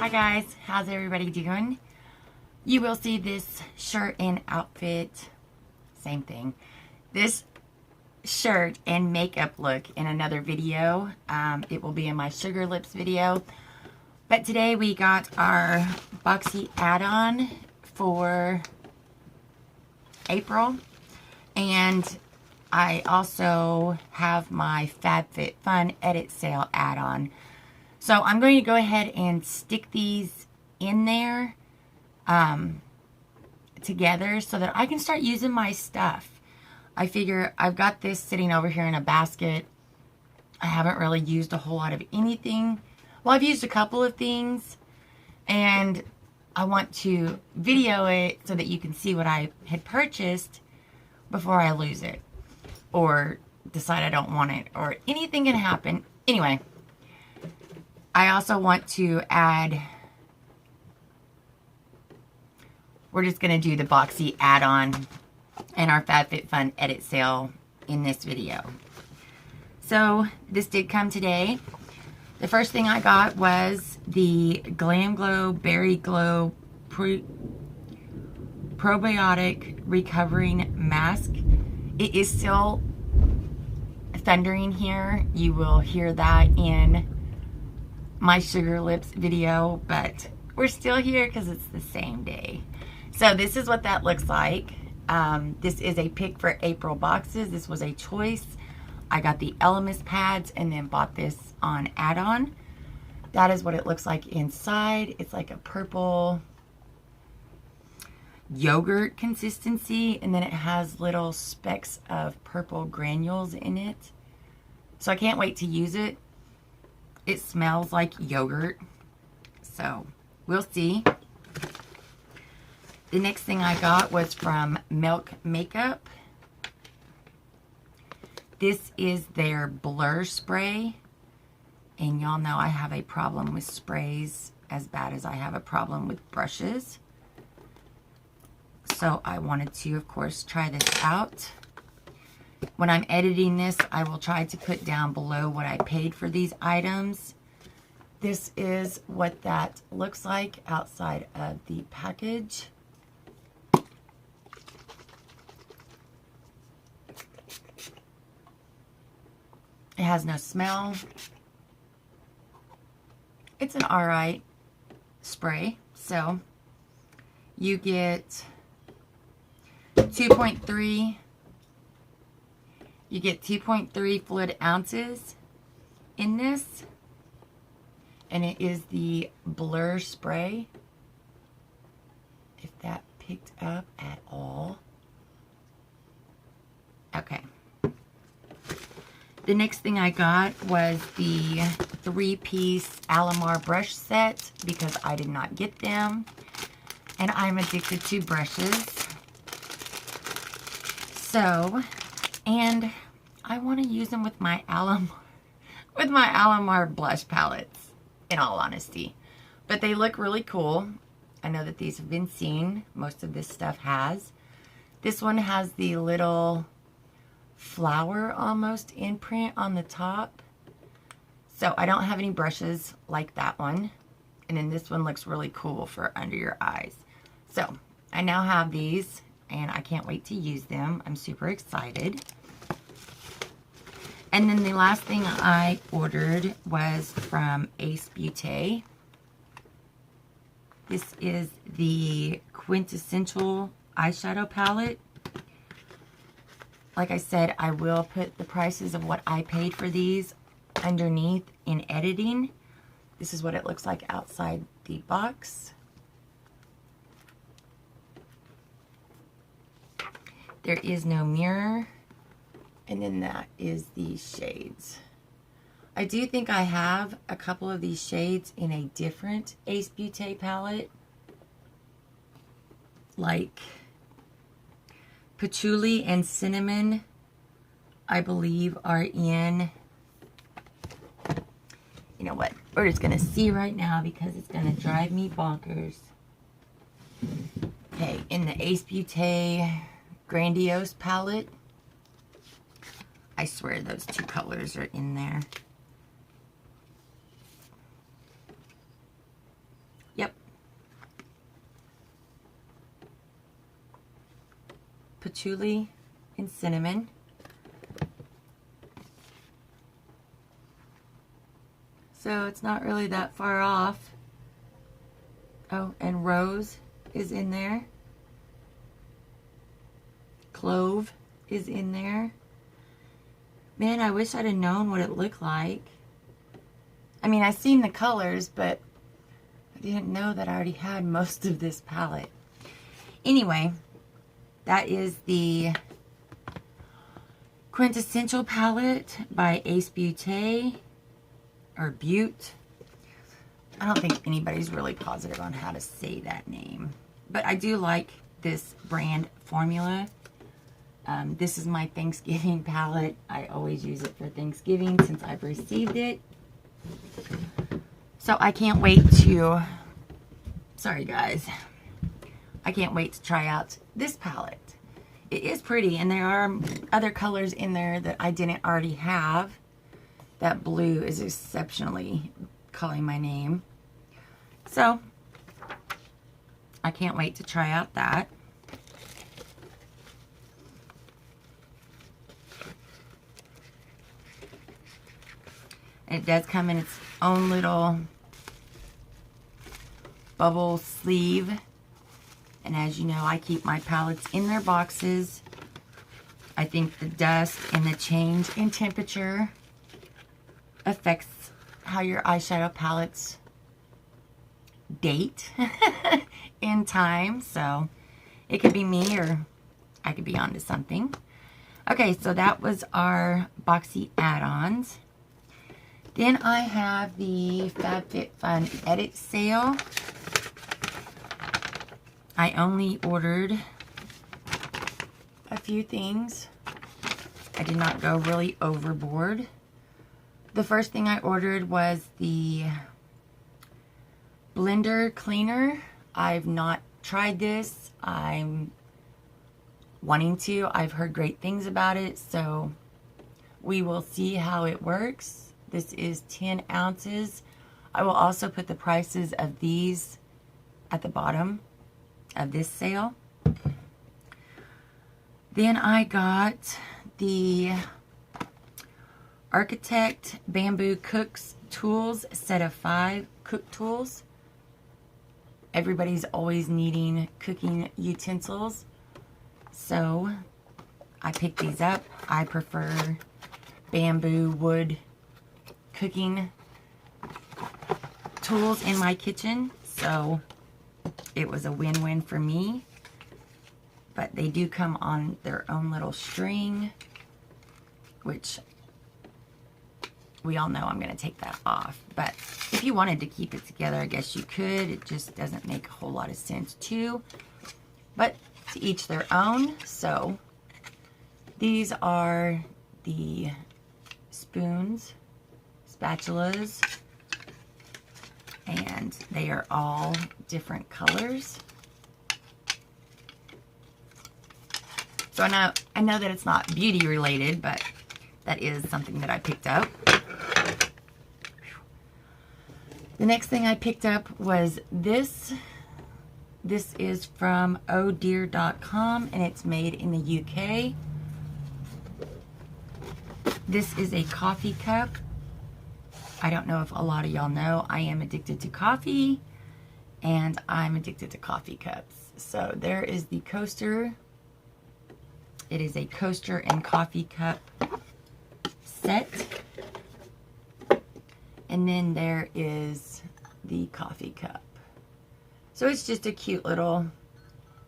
Hi guys, how's everybody doing? You will see this shirt and outfit, same thing, this shirt and makeup look in another video. It will be in my Sugar Lips video. But today we got our Boxy add-on for April. And I also have my FabFitFun edit sale add-on. So I'm going to go ahead and stick these in there together so that I can start using my stuff. I figure I've got this sitting over here in a basket. I haven't really used a whole lot of anything. Well, I've used a couple of things, and I want to video it so that you can see what I had purchased before I lose it or decide I don't want it, or anything can happen. Anyway, I also want to add, we're just going to do the Boxy add-on and our FabFitFun edit sale in this video. So this did come today. The first thing I got was the Glam Glow Berry Glow Probiotic Recovering Mask. It is still thundering here. You will hear that in my Sugar Lips video, but we're still here because it's the same day. So this is what that looks like. This is a pick for April boxes. This was a choice. I got the Alomar pads and then bought this on add-on. That is what it looks like inside. It's like a purple yogurt consistency, and then it has little specks of purple granules in it. So I can't wait to use it. It smells like yogurt, so we'll see. The next thing I got was from Milk Makeup. This is their blur spray, and y'all know I have a problem with sprays as bad as I have a problem with brushes. So I wanted to, of course, try this out. When I'm editing this, I will try to put down below what I paid for these items. This is what that looks like outside of the package. It has no smell. It's an alright spray. So you get 2.3. You get 2.3 fluid ounces in this, and it is the blur spray, if that picked up at all. Okay. The next thing I got was the 3-piece Alomar brush set because I did not get them, and I'm addicted to brushes. So, and I want to use them with my Alomar blush palettes, in all honesty. But they look really cool. I know that these have been seen. Most of this stuff has. This one has the little flower almost imprint on the top. So I don't have any brushes like that one. And then this one looks really cool for under your eyes. So I now have these, and I can't wait to use them. I'm super excited. And then the last thing I ordered was from Ace Beauté. This is the Quintessential Eyeshadow Palette. Like I said, I will put the prices of what I paid for these underneath in editing. This is what it looks like outside the box. There is no mirror. And then that is the shades. I do think I have a couple of these shades in a different Ace Beauté palette. Like Patchouli and Cinnamon, I believe, are in, you know what, we're just going to see right now because it's going to drive me bonkers. Okay, in the Ace Beauté Grandiose palette. I swear those two colors are in there. patchouli and cinnamon. So it's not really that far off. Oh, and rose is in there. Clove is in there. Man, I wish I'd have known what it looked like. I mean, I seen the colors, but I didn't know that I already had most of this palette. Anyway, that is the Quintessential palette by Ace Beauté, or Butte. I don't think anybody's really positive on how to say that name, but I do like this brand formula. This is my Thanksgiving palette. I always use it for Thanksgiving since I've received it. So I can't wait to, sorry guys, I can't wait to try out this palette. It is pretty, and there are other colors in there that I didn't already have. That blue is exceptionally calling my name. So I can't wait to try out that. It does come in its own little bubble sleeve. And as you know, I keep my palettes in their boxes. I think the dust and the change in temperature affects how your eyeshadow palettes date in time. So it could be me, or I could be onto something. Okay, so that was our Boxy add-ons. Then I have the FabFitFun Edit sale. I only ordered a few things. I did not go really overboard. The first thing I ordered was the blender cleaner. I've not tried this. I'm wanting to. I've heard great things about it, so we will see how it works. This is 10 ounces. I will also put the prices of these at the bottom of this sale. Then I got the Architect Bamboo Cooks Tools, set of 5 cook tools. Everybody's always needing cooking utensils, so I picked these up. I prefer bamboo wood cooking tools in my kitchen, so it was a win-win for me. But they do come on their own little string, which we all know I'm going to take that off. But if you wanted to keep it together, I guess you could. It just doesn't make a whole lot of sense too. But to each their own. So these are the spoons, spatulas, and they are all different colors. So I know that it's not beauty related, but that is something that I picked up. The next thing I picked up was this. This is from ohdear.com, and it's made in the UK. This is a coffee cup. I don't know if a lot of y'all know, I am addicted to coffee, and I'm addicted to coffee cups. So there is the coaster. It is a coaster and coffee cup set. And then there is the coffee cup. So it's just a cute little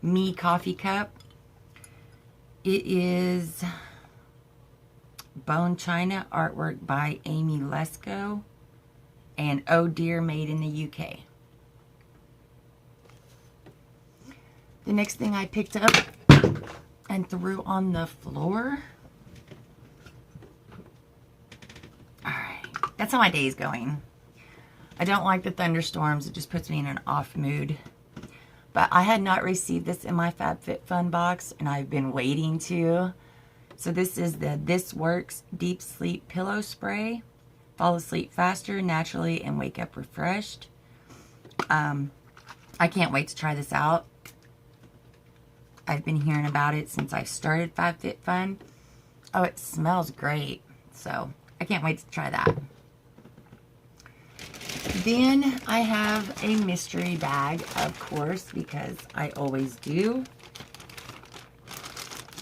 me coffee cup. It is bone china, artwork by Amy Lesko, and Oh Dear, made in the UK. The next thing I picked up and threw on the floor. Alright, that's how my day is going. I don't like the thunderstorms. It just puts me in an off mood. But I had not received this in my FabFitFun box, and I've been waiting to. So this is the This Works Deep Sleep Pillow Spray. Fall asleep faster, naturally, and wake up refreshed. I can't wait to try this out. I've been hearing about it since I started FabFitFun. Oh, it smells great. So I can't wait to try that. Then I have a mystery bag, of course, because I always do.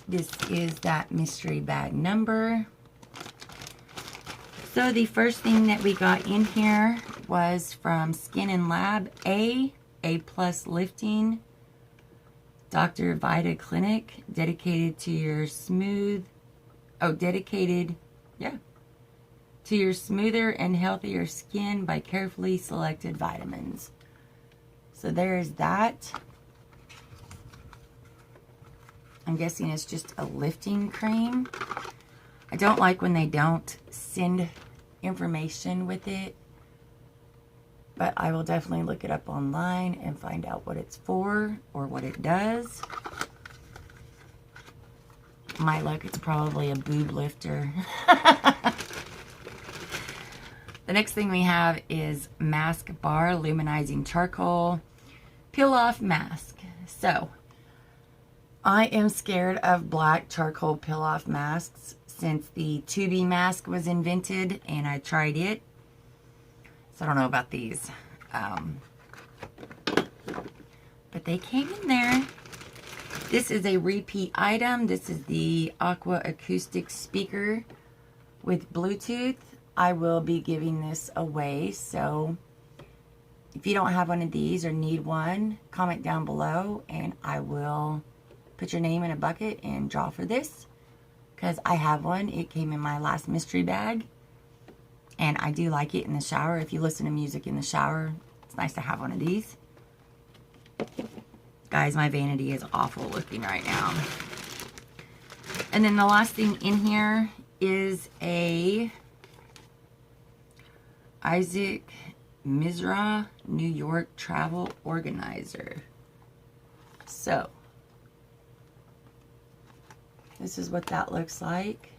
This is that mystery bag number. So the first thing that we got in here was from Skin and Lab A Plus Lifting, Dr. Vita Clinic, dedicated to your to your smoother and healthier skin by carefully selected vitamins. So there's that. I'm guessing it's just a lifting cream. I don't like when they don't send information with it, but I will definitely look it up online and find out what it's for or what it does. My luck, it's probably a boob lifter. The next thing we have is Mask Bar Luminizing Charcoal Peel Off Mask. So, I am scared of black charcoal peel off masks since the 2B mask was invented and I tried it. So I don't know about these. But they came in there. This is a repeat item. This is the Aqua Acoustic speaker with Bluetooth. I will be giving this away. So if you don't have one of these or need one, comment down below and I will put your name in a bucket and draw for this. Because I have one. It came in my last mystery bag. And I do like it in the shower. If you listen to music in the shower, it's nice to have one of these. Guys, my vanity is awful looking right now. And then the last thing in here is a Isaac Mizrahi New York travel organizer. So, this is what that looks like.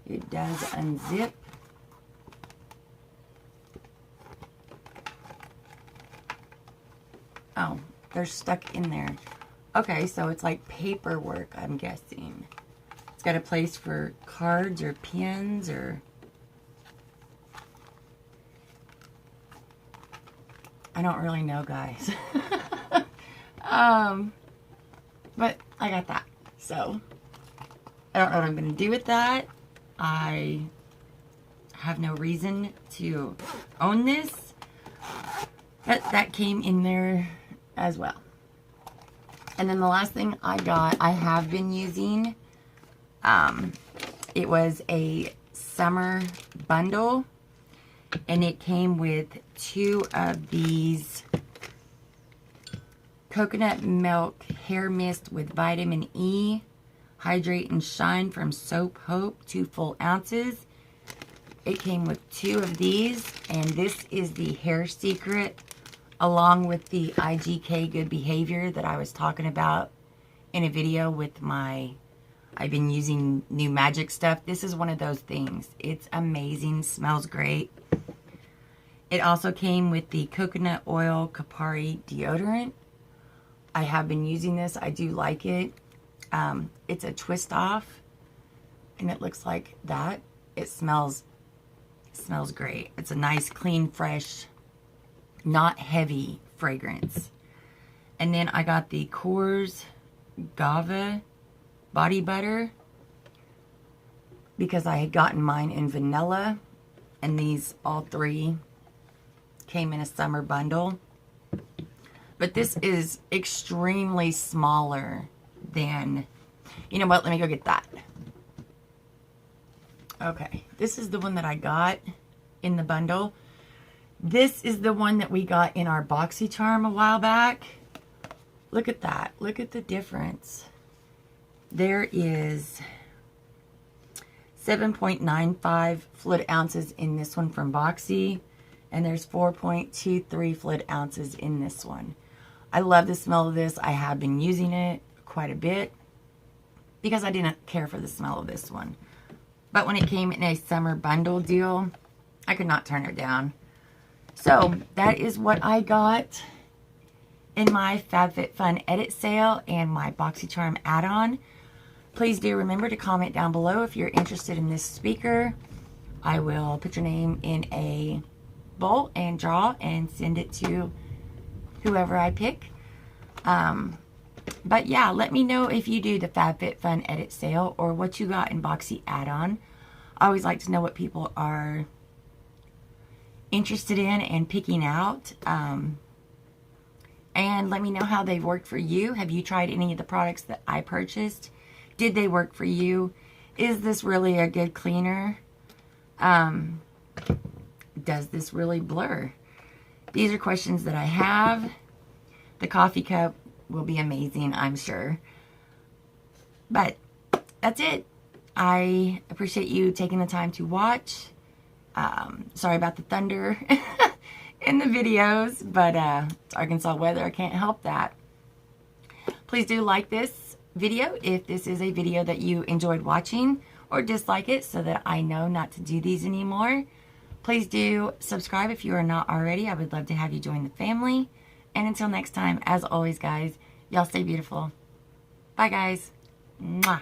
It does unzip. Oh, they're stuck in there. Okay, so it's like paperwork, I'm guessing. It's got a place for cards or pens or... I don't really know, guys. But I got that. So, I don't know what I'm going to do with that. I have no reason to own this. But that came in there as well. And then the last thing I got, I have been using. It was a summer bundle. And it came with 2 of these coconut milk hair mist with vitamin E. Hydrate and Shine from Soap Hope, 2 full ounces. It came with 2 of these. And this is the Hair Secret, along with the IGK Good Behavior that I was talking about in a video with my, I've been using new magic stuff. This is one of those things. It's amazing, smells great. It also came with the Coconut Oil Kapari deodorant. I have been using this. I do like it. It's a twist off and it looks like that. It smells great. It's a nice, clean, fresh, not heavy fragrance. And then I got the Coors Gava body butter because I had gotten mine in vanilla, and these all 3 came in a summer bundle. But this is extremely smaller than, you know what, let me go get that. Okay, this is the one that I got in the bundle. This is the one that we got in our Boxycharm a while back. Look at that. Look at the difference. There is 7.95 fluid ounces in this one from Boxy. And there's 4.23 fluid ounces in this one. I love the smell of this. I have been using it quite a bit because I didn't care for the smell of this one. But when it came in a summer bundle deal, I could not turn it down. So that is what I got in my FabFitFun edit sale and my Boxycharm add-on. Please do remember to comment down below if you're interested in this speaker. I will put your name in a bowl and draw and send it to whoever I pick. But yeah, let me know if you do the FabFitFun edit sale or what you got in Boxy add-on. I always like to know what people are interested in and picking out. And let me know how they've worked for you. Have you tried any of the products that I purchased? Did they work for you? Is this really a good cleaner? Does this really blur? These are questions that I have. The coffee cup will be amazing, I'm sure. But that's it. I appreciate you taking the time to watch. Sorry about the thunder in the videos, but it's Arkansas weather. I can't help that. Please do like this video if this is a video that you enjoyed watching, or dislike it so that I know not to do these anymore. Please do subscribe if you are not already. I would love to have you join the family. And until next time, as always, guys, y'all stay beautiful. Bye, guys. Mwah.